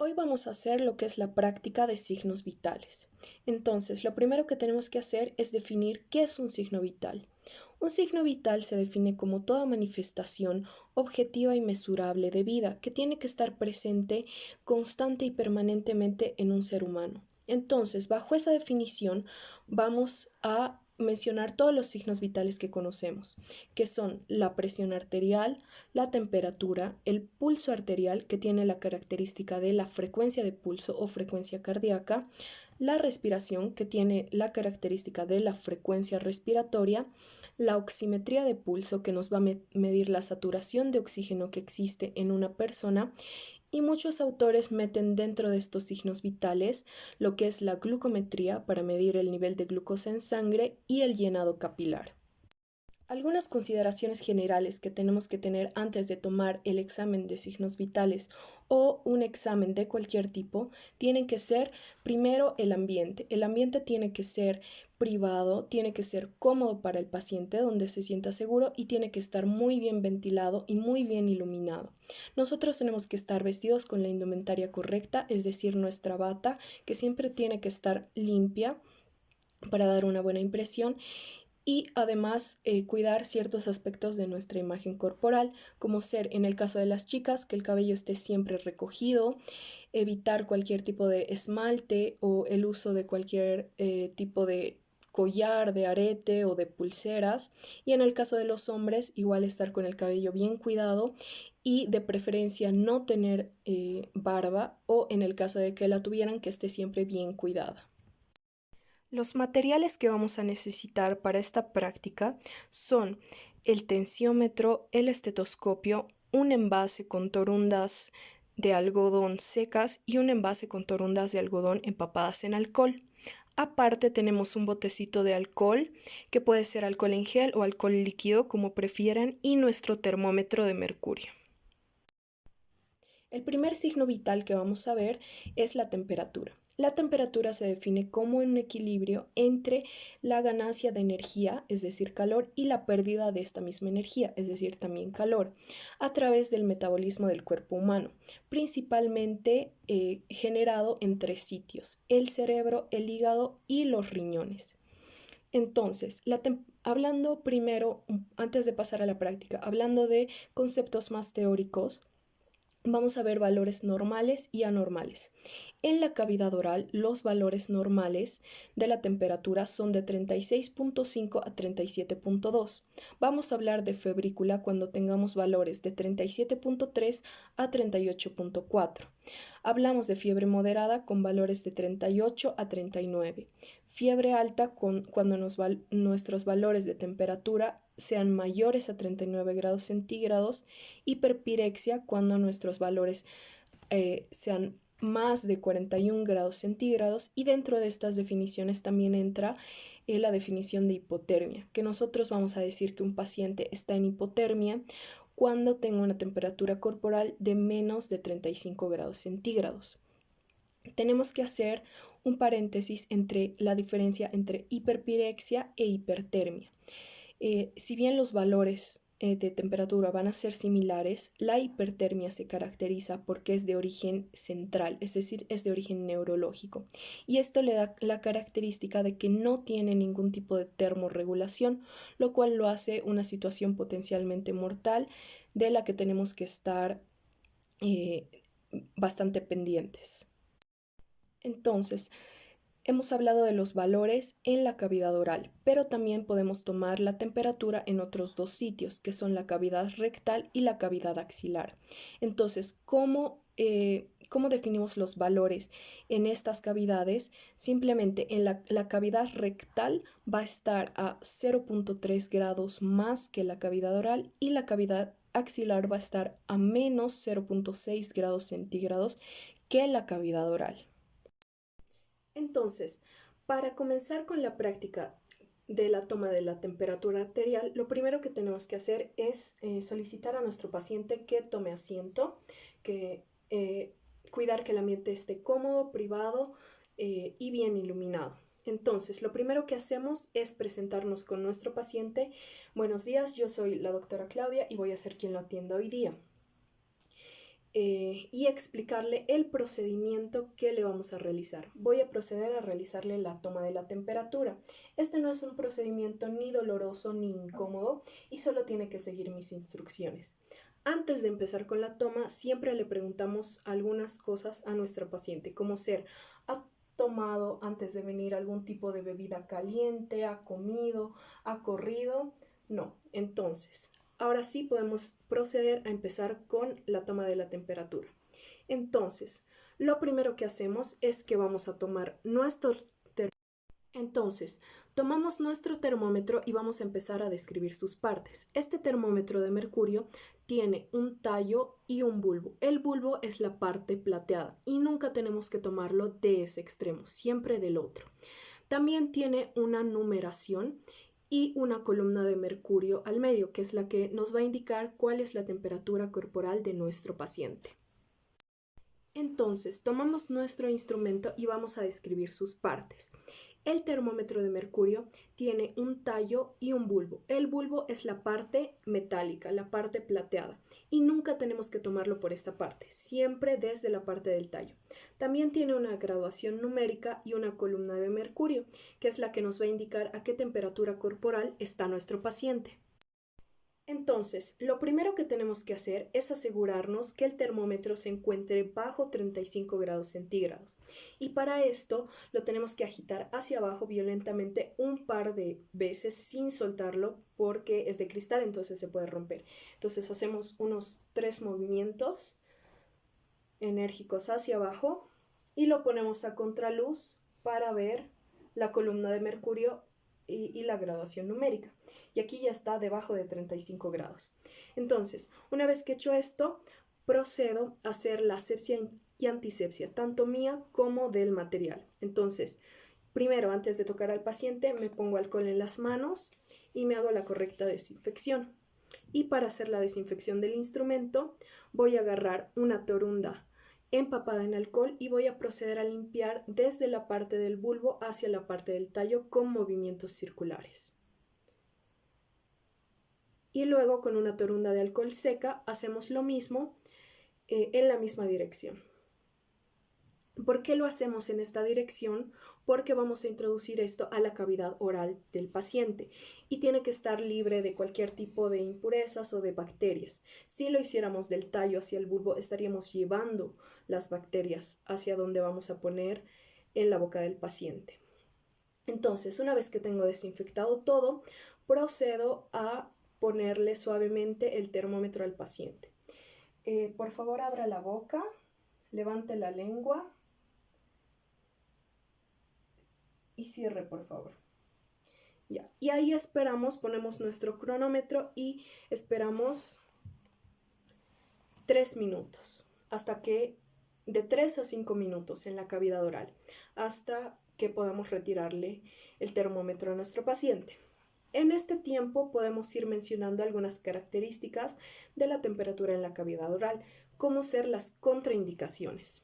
Hoy vamos a hacer lo que es la práctica de signos vitales. Entonces, lo primero que tenemos que hacer es definir qué es un signo vital. Un signo vital se define como toda manifestación objetiva y mesurable de vida que tiene que estar presente constante y permanentemente en un ser humano. Entonces, bajo esa definición, vamos a mencionar todos los signos vitales que conocemos, que son la presión arterial, la temperatura, el pulso arterial, que tiene la característica de la frecuencia de pulso o frecuencia cardíaca, la respiración, que tiene la característica de la frecuencia respiratoria, la oximetría de pulso, que nos va a medir la saturación de oxígeno que existe en una persona, y muchos autores meten dentro de estos signos vitales lo que es la glucometría para medir el nivel de glucosa en sangre y el llenado capilar. Algunas consideraciones generales que tenemos que tener antes de tomar el examen de signos vitales o un examen de cualquier tipo tienen que ser primero el ambiente. El ambiente tiene que ser privado, tiene que ser cómodo para el paciente donde se sienta seguro y tiene que estar muy bien ventilado y muy bien iluminado. Nosotros tenemos que estar vestidos con la indumentaria correcta, es decir, nuestra bata que siempre tiene que estar limpia para dar una buena impresión y además cuidar ciertos aspectos de nuestra imagen corporal, como ser en el caso de las chicas que el cabello esté siempre recogido, evitar cualquier tipo de esmalte o el uso de cualquier tipo de collar, de arete o de pulseras, y en el caso de los hombres igual estar con el cabello bien cuidado y de preferencia no tener barba o en el caso de que la tuvieran que esté siempre bien cuidada. Los materiales que vamos a necesitar para esta práctica son el tensiómetro, el estetoscopio, un envase con torundas de algodón secas y un envase con torundas de algodón empapadas en alcohol. Aparte tenemos un botecito de alcohol, que puede ser alcohol en gel o alcohol líquido como prefieran, y nuestro termómetro de mercurio. El primer signo vital que vamos a ver es la temperatura. La temperatura se define como un equilibrio entre la ganancia de energía, es decir, calor, y la pérdida de esta misma energía, es decir, también calor, a través del metabolismo del cuerpo humano, principalmente generado en tres sitios: el cerebro, el hígado y los riñones. Entonces, hablando primero, antes de pasar a la práctica, hablando de conceptos más teóricos, vamos a ver valores normales y anormales. En la cavidad oral, los valores normales de la temperatura son de 36,5 a 37,2. Vamos a hablar de febrícula cuando tengamos valores de 37,3 a 38,4. Hablamos de fiebre moderada con valores de 38 a 39. Fiebre alta cuando nuestros valores de temperatura sean mayores a 39 grados centígrados. Hiperpirexia cuando nuestros valores sean más de 41 grados centígrados, y dentro de estas definiciones también entra la definición de hipotermia, que nosotros vamos a decir que un paciente está en hipotermia cuando tenga una temperatura corporal de menos de 35 grados centígrados. Tenemos que hacer un paréntesis entre la diferencia entre hiperpirexia e hipertermia. Si bien los valores de temperatura van a ser similares, la hipertermia se caracteriza porque es de origen central, es decir, es de origen neurológico. Y esto le da la característica de que no tiene ningún tipo de termorregulación, lo cual lo hace una situación potencialmente mortal de la que tenemos que estar eh, bastante pendientes. Entonces, hemos hablado de los valores en la cavidad oral, pero también podemos tomar la temperatura en otros dos sitios, que son la cavidad rectal y la cavidad axilar. Entonces, ¿cómo definimos los valores en estas cavidades? Simplemente en la cavidad rectal va a estar a 0,3 grados más que la cavidad oral, y la cavidad axilar va a estar a menos 0,6 grados centígrados que la cavidad oral. Entonces, para comenzar con la práctica de la toma de la temperatura arterial, lo primero que tenemos que hacer es solicitar a nuestro paciente que tome asiento, que cuidar que el ambiente esté cómodo, privado y bien iluminado. Entonces, lo primero que hacemos es presentarnos con nuestro paciente. Buenos días, yo soy la doctora Claudia y voy a ser quien lo atienda hoy día. y explicarle el procedimiento que le vamos a realizar. Voy a proceder a realizarle la toma de la temperatura. Este no es un procedimiento ni doloroso ni incómodo y solo tiene que seguir mis instrucciones. Antes de empezar con la toma, siempre le preguntamos algunas cosas a nuestra paciente, como ser, ¿ha tomado antes de venir algún tipo de bebida caliente? ¿Ha comido? ¿Ha corrido? No. Entonces, ahora sí podemos proceder a empezar con la toma de la temperatura. Entonces, lo primero que hacemos es que vamos a tomar nuestro entonces, tomamos nuestro termómetro y vamos a empezar a describir sus partes. Este termómetro de mercurio tiene un tallo y un bulbo. El bulbo es la parte plateada y nunca tenemos que tomarlo de ese extremo, siempre del otro. También tiene una numeración y una columna de mercurio al medio, que es la que nos va a indicar cuál es la temperatura corporal de nuestro paciente. Entonces, tomamos nuestro instrumento y vamos a describir sus partes. El termómetro de mercurio tiene un tallo y un bulbo. El bulbo es la parte metálica, la parte plateada, y nunca tenemos que tomarlo por esta parte, siempre desde la parte del tallo. También tiene una graduación numérica y una columna de mercurio, que es la que nos va a indicar a qué temperatura corporal está nuestro paciente. Entonces, lo primero que tenemos que hacer es asegurarnos que el termómetro se encuentre bajo 35 grados centígrados. Y para esto lo tenemos que agitar hacia abajo violentamente un par de veces sin soltarlo porque es de cristal, entonces se puede romper. Entonces hacemos unos 3 movimientos enérgicos hacia abajo y lo ponemos a contraluz para ver la columna de mercurio y la graduación numérica. Y aquí ya está debajo de 35 grados. Entonces, una vez que he hecho esto, procedo a hacer la asepsia y antisepsia, tanto mía como del material. Entonces, primero, antes de tocar al paciente, me pongo alcohol en las manos y me hago la correcta desinfección. Y para hacer la desinfección del instrumento, voy a agarrar una torunda empapada en alcohol y voy a proceder a limpiar desde la parte del bulbo hacia la parte del tallo con movimientos circulares. Y luego con una torunda de alcohol seca hacemos lo mismo en la misma dirección. ¿Por qué lo hacemos en esta dirección? Porque vamos a introducir esto a la cavidad oral del paciente y tiene que estar libre de cualquier tipo de impurezas o de bacterias. Si lo hiciéramos del tallo hacia el bulbo, estaríamos llevando las bacterias hacia donde vamos a poner en la boca del paciente. Entonces, una vez que tengo desinfectado todo, procedo a ponerle suavemente el termómetro al paciente. Por favor, abra la boca, levante la lengua y cierre, por favor. Ya. Y ahí esperamos, ponemos nuestro cronómetro y esperamos 3 minutos, hasta que de 3 a 5 minutos en la cavidad oral, hasta que podamos retirarle el termómetro a nuestro paciente. En este tiempo podemos ir mencionando algunas características de la temperatura en la cavidad oral, como ser las contraindicaciones.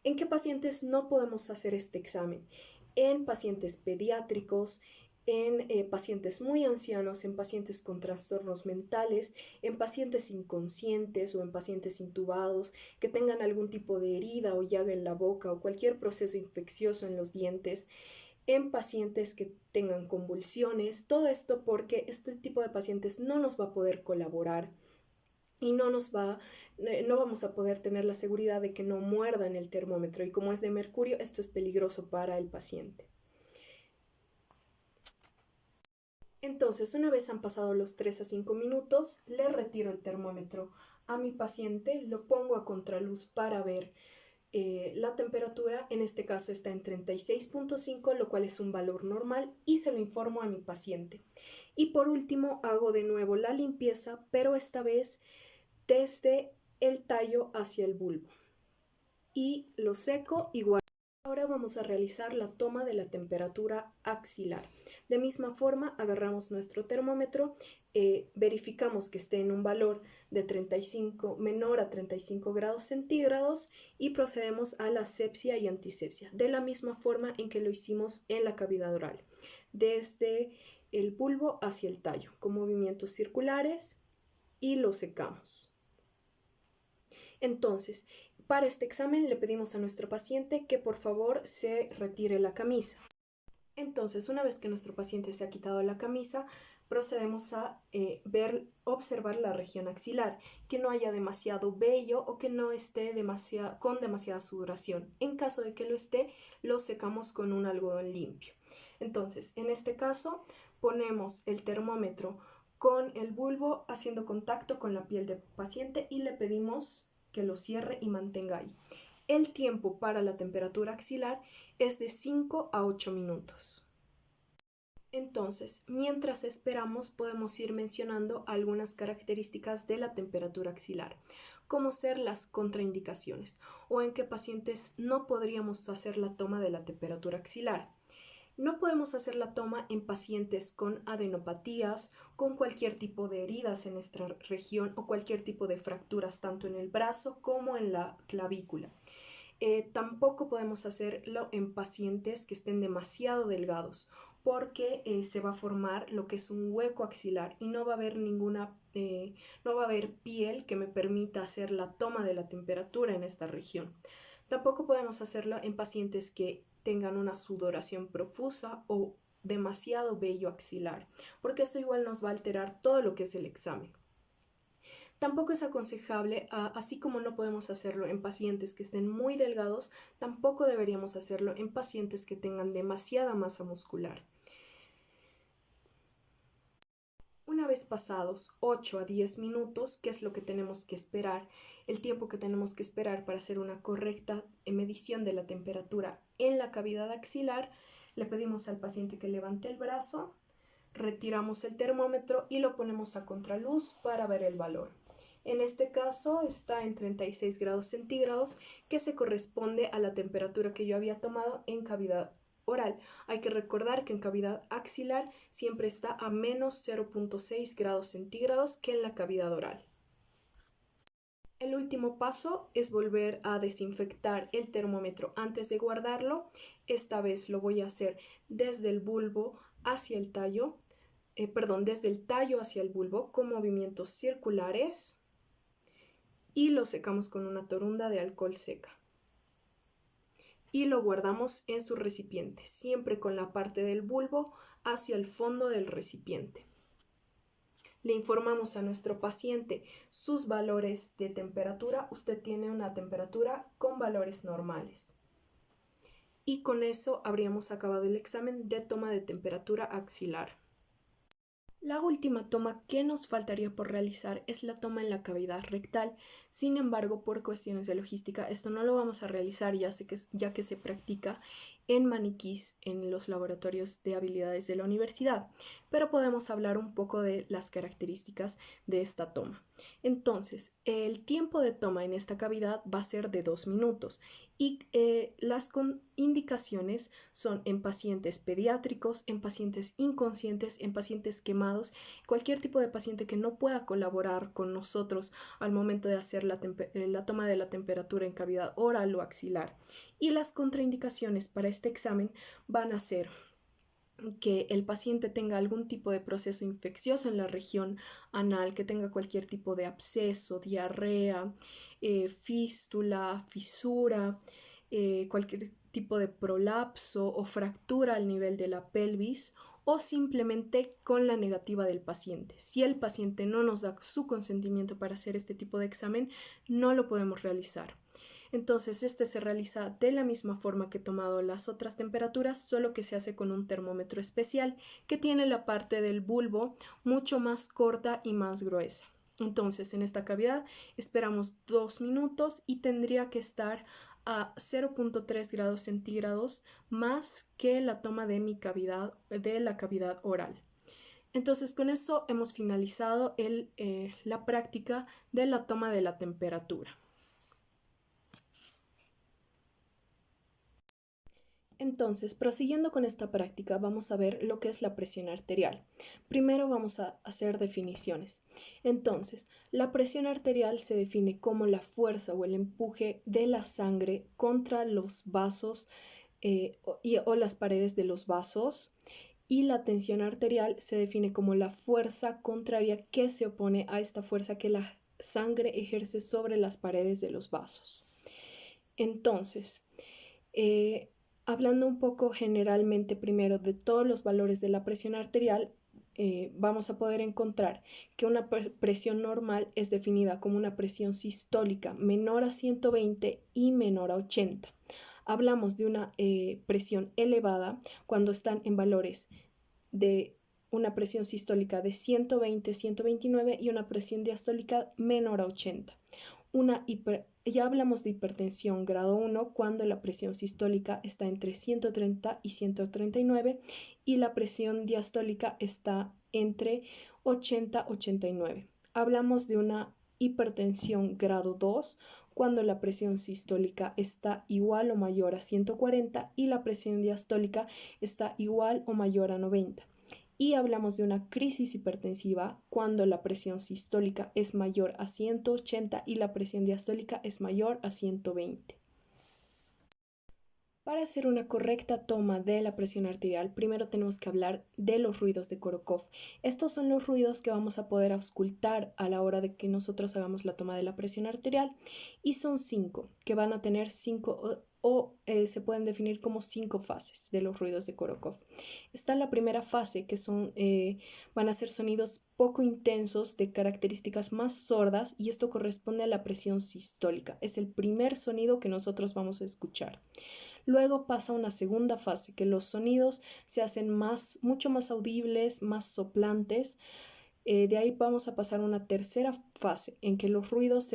¿En qué pacientes no podemos hacer este examen? En pacientes pediátricos, en pacientes muy ancianos, en pacientes con trastornos mentales, en pacientes inconscientes o en pacientes intubados que tengan algún tipo de herida o llaga en la boca o cualquier proceso infeccioso en los dientes, en pacientes que tengan convulsiones, todo esto porque este tipo de pacientes no nos va a poder colaborar y no vamos a poder tener la seguridad de que no muerdan el termómetro y como es de mercurio, esto es peligroso para el paciente. Entonces, una vez han pasado los 3 a 5 minutos, le retiro el termómetro a mi paciente, lo pongo a contraluz para ver la temperatura. En este caso está en 36.5, lo cual es un valor normal, y se lo informo a mi paciente. Y por último, hago de nuevo la limpieza, pero esta vez desde el tallo hacia el bulbo. Y lo seco igual. Ahora vamos a realizar la toma de la temperatura axilar. De misma forma, agarramos nuestro termómetro, verificamos que esté en un valor de 35, menor a 35 grados centígrados y procedemos a la asepsia y antisepsia, de la misma forma en que lo hicimos en la cavidad oral, desde el bulbo hacia el tallo, con movimientos circulares y lo secamos. Entonces, para este examen le pedimos a nuestro paciente que por favor se retire la camisa. Entonces, una vez que nuestro paciente se ha quitado la camisa, procedemos a observar la región axilar, que no haya demasiado vello o que no esté con demasiada sudoración. En caso de que lo esté, lo secamos con un algodón limpio. Entonces, en este caso, ponemos el termómetro con el bulbo haciendo contacto con la piel del paciente y le pedimos que lo cierre y mantenga ahí. El tiempo para la temperatura axilar es de 5 a 8 minutos. Entonces, mientras esperamos, podemos ir mencionando algunas características de la temperatura axilar, como ser las contraindicaciones o en qué pacientes no podríamos hacer la toma de la temperatura axilar. No podemos hacer la toma en pacientes con adenopatías, con cualquier tipo de heridas en nuestra región o cualquier tipo de fracturas tanto en el brazo como en la clavícula. Tampoco podemos hacerlo en pacientes que estén demasiado delgados porque se va a formar lo que es un hueco axilar y no va a haber no va a haber piel que me permita hacer la toma de la temperatura en esta región. Tampoco podemos hacerlo en pacientes que tengan una sudoración profusa o demasiado vello axilar, porque esto igual nos va a alterar todo lo que es el examen. Tampoco es aconsejable, así como no podemos hacerlo en pacientes que estén muy delgados, tampoco deberíamos hacerlo en pacientes que tengan demasiada masa muscular. Una vez pasados 8 a 10 minutos, que es lo que tenemos que esperar, el tiempo que tenemos que esperar para hacer una correcta medición de la temperatura en la cavidad axilar, le pedimos al paciente que levante el brazo, retiramos el termómetro y lo ponemos a contraluz para ver el valor. En este caso está en 36 grados centígrados, que se corresponde a la temperatura que yo había tomado en cavidad oral. Hay que recordar que en cavidad axilar siempre está a menos 0,6 grados centígrados que en la cavidad oral. El último paso es volver a desinfectar el termómetro antes de guardarlo. Esta vez lo voy a hacer desde el bulbo hacia el tallo, desde el tallo hacia el bulbo con movimientos circulares y lo secamos con una torunda de alcohol seca. Y lo guardamos en su recipiente, siempre con la parte del bulbo hacia el fondo del recipiente. Le informamos a nuestro paciente sus valores de temperatura. Usted tiene una temperatura con valores normales. Y con eso habríamos acabado el examen de toma de temperatura axilar. La última toma que nos faltaría por realizar es la toma en la cavidad rectal. Sin embargo, por cuestiones de logística, esto no lo vamos a realizar ya que se practica en maniquís en los laboratorios de habilidades de la universidad, pero podemos hablar un poco de las características de esta toma. Entonces, el tiempo de toma en esta cavidad va a ser de 2 minutos y las indicaciones son en pacientes pediátricos, en pacientes inconscientes, en pacientes quemados, cualquier tipo de paciente que no pueda colaborar con nosotros al momento de hacer la toma de la temperatura en cavidad oral o axilar. Y las contraindicaciones para este examen van a ser que el paciente tenga algún tipo de proceso infeccioso en la región anal, que tenga cualquier tipo de absceso, diarrea, fístula, fisura, cualquier tipo de prolapso o fractura al nivel de la pelvis o simplemente con la negativa del paciente. Si el paciente no nos da su consentimiento para hacer este tipo de examen, no lo podemos realizar. Entonces, este se realiza de la misma forma que he tomado las otras temperaturas, solo que se hace con un termómetro especial que tiene la parte del bulbo mucho más corta y más gruesa. Entonces, en esta cavidad esperamos 2 minutos y tendría que estar a 0,3 grados centígrados más que la toma de la cavidad oral. Entonces, con eso hemos finalizado la práctica de la toma de la temperatura. Entonces, prosiguiendo con esta práctica, vamos a ver lo que es la presión arterial. Primero vamos a hacer definiciones. Entonces, la presión arterial se define como la fuerza o el empuje de la sangre contra los vasos o las paredes de los vasos. Y la tensión arterial se define como la fuerza contraria que se opone a esta fuerza que la sangre ejerce sobre las paredes de los vasos. Entonces, hablando un poco generalmente primero de todos los valores de la presión arterial, vamos a poder encontrar que una presión normal es definida como una presión sistólica menor a 120 y menor a 80. Hablamos de una presión elevada cuando están en valores de una presión sistólica de 120, 129 y una presión diastólica menor a 80. Ya hablamos de hipertensión grado 1 cuando la presión sistólica está entre 130 y 139 y la presión diastólica está entre 80 y 89. Hablamos de una hipertensión grado 2 cuando la presión sistólica está igual o mayor a 140 y la presión diastólica está igual o mayor a 90. Y hablamos de una crisis hipertensiva cuando la presión sistólica es mayor a 180 y la presión diastólica es mayor a 120. Para hacer una correcta toma de la presión arterial, primero tenemos que hablar de los ruidos de Korokov. Estos son los ruidos que vamos a poder auscultar a la hora de que nosotros hagamos la toma de la presión arterial y son 5, que van a tener 5 se pueden definir como 5 fases de los ruidos de Korokov. Está la primera fase, que van a ser sonidos poco intensos de características más sordas y esto corresponde a la presión sistólica. Es el primer sonido que nosotros vamos a escuchar. Luego pasa una segunda fase, que los sonidos se hacen mucho más audibles, más soplantes. De ahí vamos a pasar a una tercera fase, en que los ruidos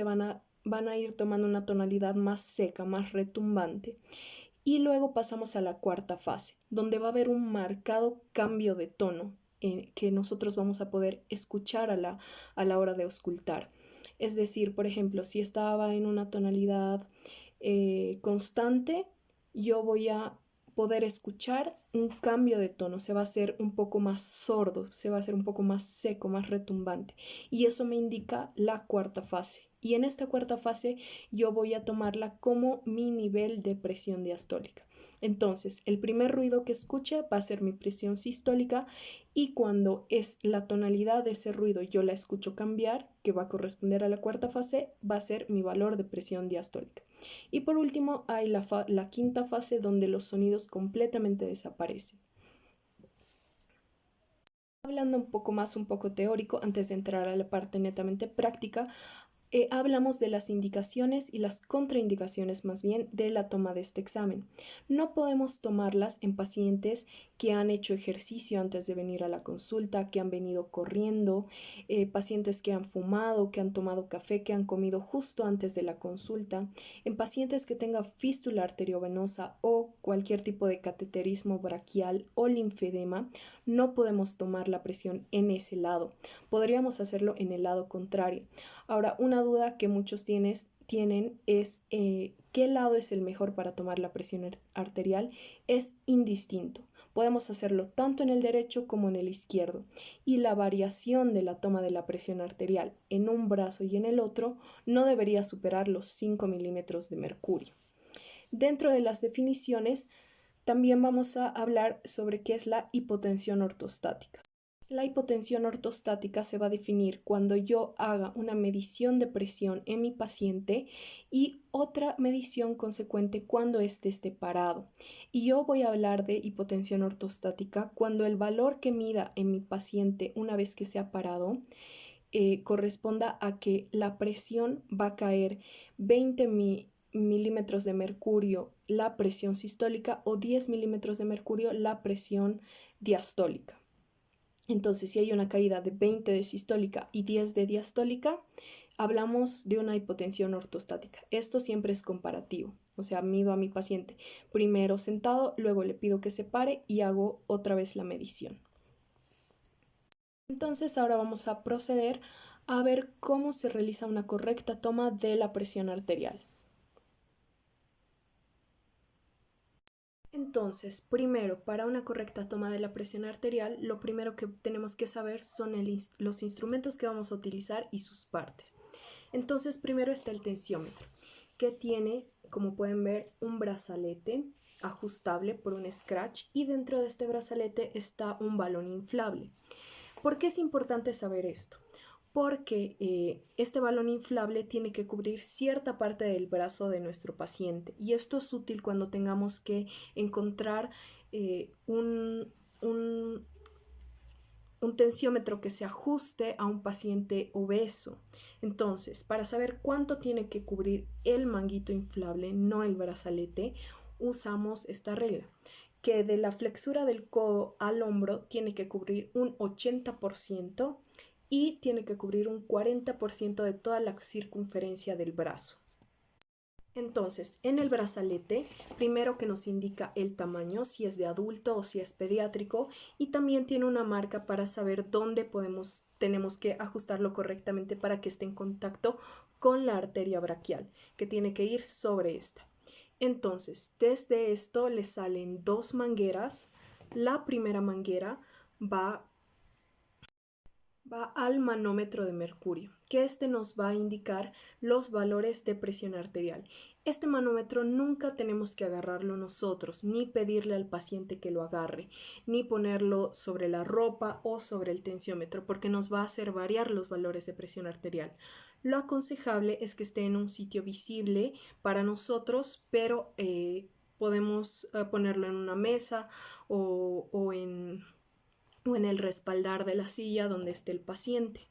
van a ir tomando una tonalidad más seca, más retumbante. Y luego pasamos a la cuarta fase, donde va a haber un marcado cambio de tono que nosotros vamos a poder escuchar a la hora de auscultar. Es decir, por ejemplo, si estaba en una tonalidad constante, yo voy a poder escuchar un cambio de tono, se va a hacer un poco más sordo, se va a hacer un poco más seco, más retumbante. Y eso me indica la cuarta fase. Y en esta cuarta fase yo voy a tomarla como mi nivel de presión diastólica. Entonces, el primer ruido que escuche va a ser mi presión sistólica y cuando es la tonalidad de ese ruido yo la escucho cambiar, que va a corresponder a la cuarta fase, va a ser mi valor de presión diastólica. Y por último hay la quinta fase donde los sonidos completamente desaparecen. Hablando un poco teórico, antes de entrar a la parte netamente práctica, hablamos de las indicaciones y las contraindicaciones más bien de la toma de este examen. No podemos tomarlas en pacientes que han hecho ejercicio antes de venir a la consulta, que han venido corriendo, pacientes que han fumado, que han tomado café, que han comido justo antes de la consulta, en pacientes que tengan fístula arteriovenosa o cualquier tipo de cateterismo braquial o linfedema, no podemos tomar la presión en ese lado. Podríamos hacerlo en el lado contrario. Ahora, una duda que muchos tienen es ¿qué lado es el mejor para tomar la presión arterial? Es indistinto. Podemos hacerlo tanto en el derecho como en el izquierdo y la variación de la toma de la presión arterial en un brazo y en el otro no debería superar los 5 milímetros de mercurio. Dentro de las definiciones también vamos a hablar sobre qué es la hipotensión ortostática. La hipotensión ortostática se va a definir cuando yo haga una medición de presión en mi paciente y otra medición consecuente cuando éste esté parado. Y yo voy a hablar de hipotensión ortostática cuando el valor que mida en mi paciente una vez que se ha parado corresponda a que la presión va a caer 20 milímetros de mercurio la presión sistólica o 10 milímetros de mercurio la presión diastólica. Entonces, si hay una caída de 20 de sistólica y 10 de diastólica, hablamos de una hipotensión ortostática. Esto siempre es comparativo, o sea, mido a mi paciente primero sentado, luego le pido que se pare y hago otra vez la medición. Entonces, ahora vamos a proceder a ver cómo se realiza una correcta toma de la presión arterial. Entonces, primero, para una correcta toma de la presión arterial, lo primero que tenemos que saber son los instrumentos que vamos a utilizar y sus partes. Entonces, primero está el tensiómetro, que tiene, como pueden ver, un brazalete ajustable por un scratch y dentro de este brazalete está un balón inflable. ¿Por qué es importante saber esto? porque este balón inflable tiene que cubrir cierta parte del brazo de nuestro paciente y esto es útil cuando tengamos que encontrar un tensiómetro que se ajuste a un paciente obeso. Entonces, para saber cuánto tiene que cubrir el manguito inflable, no el brazalete, usamos esta regla, que de la flexura del codo al hombro tiene que cubrir un 80% y tiene que cubrir un 40% de toda la circunferencia del brazo. Entonces, en el brazalete, primero que nos indica el tamaño, si es de adulto o si es pediátrico, y también tiene una marca para saber dónde tenemos que ajustarlo correctamente para que esté en contacto con la arteria braquial, que tiene que ir sobre esta. Entonces, desde esto le salen dos mangueras. La primera manguera va al manómetro de mercurio, que este nos va a indicar los valores de presión arterial. Este manómetro nunca tenemos que agarrarlo nosotros, ni pedirle al paciente que lo agarre, ni ponerlo sobre la ropa o sobre el tensiómetro, porque nos va a hacer variar los valores de presión arterial. Lo aconsejable es que esté en un sitio visible para nosotros, pero podemos ponerlo en una mesa o en el respaldar de la silla donde esté el paciente.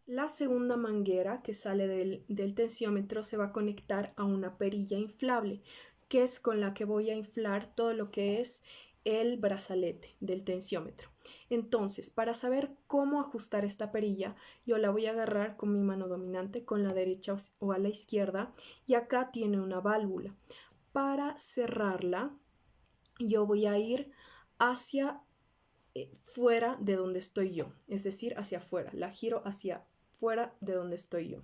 La segunda manguera que sale del tensiómetro se va a conectar a una perilla inflable, que es con la que voy a inflar todo lo que es el brazalete del tensiómetro. Entonces, para saber cómo ajustar esta perilla, yo la voy a agarrar con mi mano dominante, con la derecha o a la izquierda, y acá tiene una válvula. Para cerrarla, yo voy a ir hacia fuera de donde estoy yo, es decir, hacia afuera. La giro hacia fuera de donde estoy yo.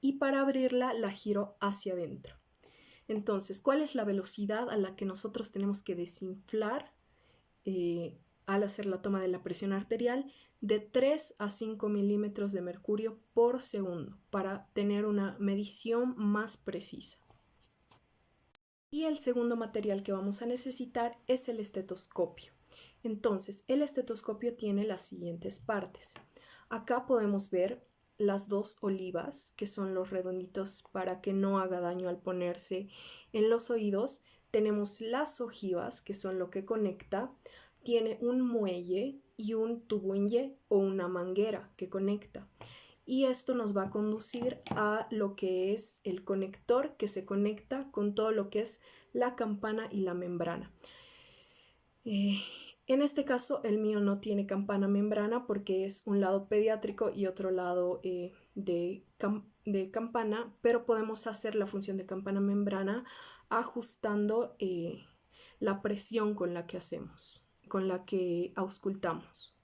Y para abrirla, la giro hacia adentro. Entonces, ¿cuál es la velocidad a la que nosotros tenemos que desinflar al hacer la toma de la presión arterial? De 3 a 5 milímetros de mercurio por segundo para tener una medición más precisa. Y el segundo material que vamos a necesitar es el estetoscopio. Entonces, el estetoscopio tiene las siguientes partes. Acá podemos ver las dos olivas, que son los redonditos para que no haga daño al ponerse en los oídos. Tenemos las ojivas, que son lo que conecta. Tiene un muelle y un tubunye o una manguera que conecta. Y esto nos va a conducir a lo que es el conector que se conecta con todo lo que es la campana y la membrana. En este caso, el mío no tiene campana membrana porque es un lado pediátrico y otro lado de campana, pero podemos hacer la función de campana membrana ajustando la presión con la que hacemos, con la que auscultamos.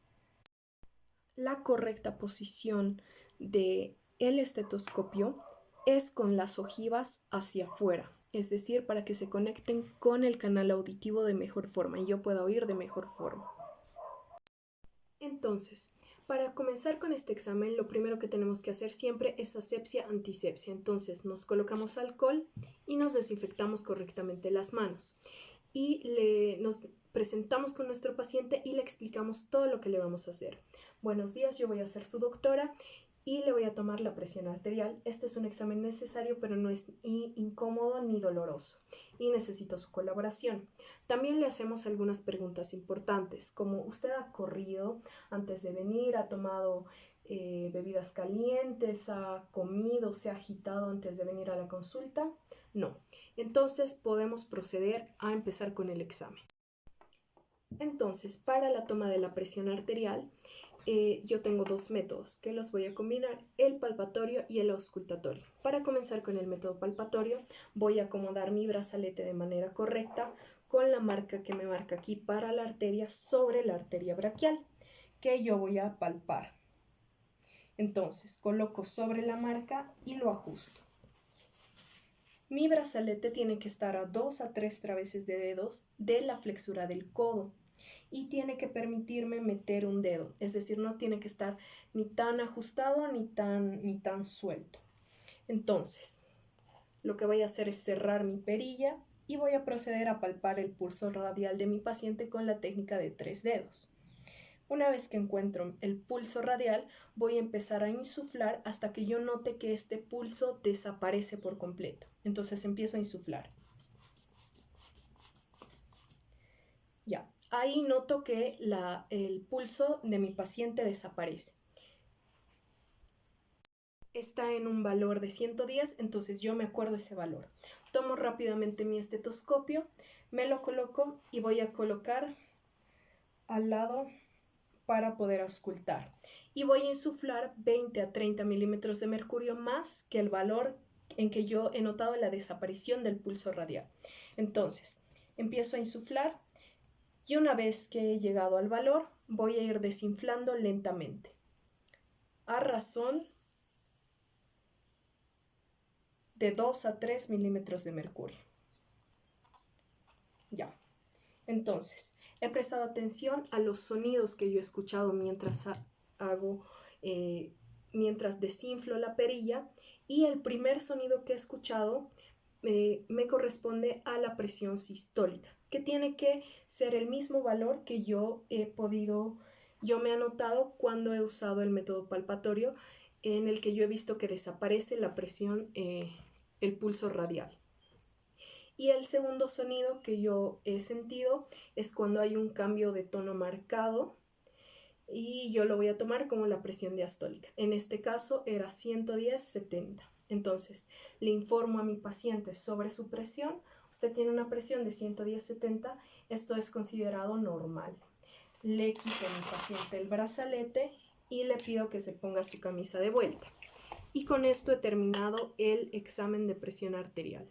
La correcta posición del estetoscopio es con las ojivas hacia afuera, es decir, para que se conecten con el canal auditivo de mejor forma y yo pueda oír de mejor forma. Entonces, para comenzar con este examen, lo primero que tenemos que hacer siempre es asepsia-antisepsia. Entonces, nos colocamos alcohol y nos desinfectamos correctamente las manos. Y nos presentamos con nuestro paciente y le explicamos todo lo que le vamos a hacer. Buenos días, yo voy a ser su doctora y le voy a tomar la presión arterial. Este es un examen necesario, pero no es incómodo ni doloroso y necesito su colaboración. También le hacemos algunas preguntas importantes, como ¿usted ha corrido antes de venir? ¿Ha tomado bebidas calientes? ¿Ha comido? ¿Se ha agitado antes de venir a la consulta? No. Entonces podemos proceder a empezar con el examen. Entonces, para la toma de la presión arterial, yo tengo dos métodos que los voy a combinar, el palpatorio y el auscultatorio. Para comenzar con el método palpatorio, voy a acomodar mi brazalete de manera correcta con la marca que me marca aquí para la arteria sobre la arteria braquial, que yo voy a palpar. Entonces, coloco sobre la marca y lo ajusto. Mi brazalete tiene que estar a 2 a 3 traveses de dedos de la flexura del codo y tiene que permitirme meter un dedo, es decir, no tiene que estar ni tan ajustado ni tan suelto. Entonces, lo que voy a hacer es cerrar mi perilla y voy a proceder a palpar el pulso radial de mi paciente con la técnica de 3 dedos. Una vez que encuentro el pulso radial, voy a empezar a insuflar hasta que yo note que este pulso desaparece por completo. Entonces empiezo a insuflar. Ya, ahí noto que el pulso de mi paciente desaparece. Está en un valor de 110, entonces yo me acuerdo ese valor. Tomo rápidamente mi estetoscopio, me lo coloco y voy a colocar al lado para poder auscultar. Y voy a insuflar 20 a 30 milímetros de mercurio más que el valor en que yo he notado la desaparición del pulso radial. Entonces, empiezo a insuflar y una vez que he llegado al valor, voy a ir desinflando lentamente, a razón de 2 a 3 milímetros de mercurio. Ya. Entonces, he prestado atención a los sonidos que yo he escuchado mientras desinflo la perilla, y el primer sonido que he escuchado me corresponde a la presión sistólica, que tiene que ser el mismo valor que yo me he anotado cuando he usado el método palpatorio, en el que yo he visto que desaparece la presión, el pulso radial. Y el segundo sonido que yo he sentido es cuando hay un cambio de tono marcado, y yo lo voy a tomar como la presión diastólica. En este caso era 110/70. Entonces, le informo a mi paciente sobre su presión. Usted tiene una presión de 110/70, esto es considerado normal. Le quito a mi paciente el brazalete y le pido que se ponga su camisa de vuelta. Y con esto he terminado el examen de presión arterial.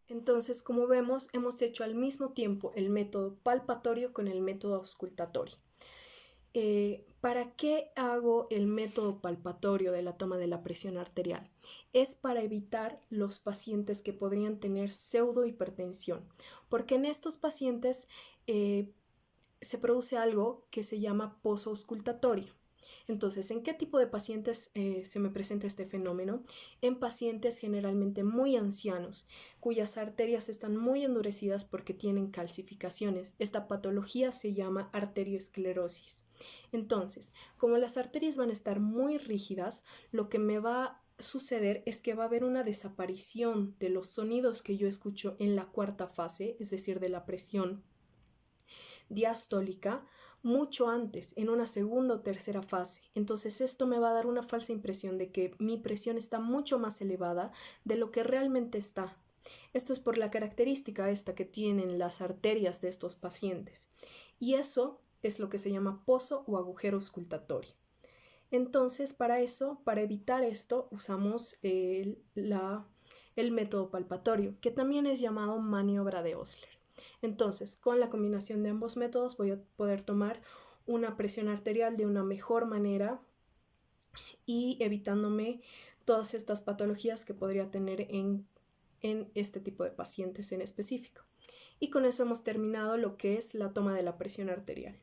Entonces, como vemos, hemos hecho al mismo tiempo el método palpatorio con el método auscultatorio. ¿Para qué hago el método palpatorio de la toma de la presión arterial? Es para evitar los pacientes que podrían tener pseudohipertensión, porque en estos pacientes se produce algo que se llama posauscultatorio. Entonces, ¿en qué tipo de pacientes se me presenta este fenómeno? En pacientes generalmente muy ancianos, cuyas arterias están muy endurecidas porque tienen calcificaciones. Esta patología se llama arterioesclerosis. Entonces, como las arterias van a estar muy rígidas, lo que me va a suceder es que va a haber una desaparición de los sonidos que yo escucho en la cuarta fase, es decir, de la presión diastólica, mucho antes, en una segunda o tercera fase. Entonces esto me va a dar una falsa impresión de que mi presión está mucho más elevada de lo que realmente está. Esto es por la característica esta que tienen las arterias de estos pacientes. Y eso es lo que se llama poso o agujero auscultatorio. Entonces, para evitar esto, usamos el método palpatorio, que también es llamado maniobra de Osler. Entonces, con la combinación de ambos métodos voy a poder tomar una presión arterial de una mejor manera y evitándome todas estas patologías que podría tener en este tipo de pacientes en específico. Y con eso hemos terminado lo que es la toma de la presión arterial.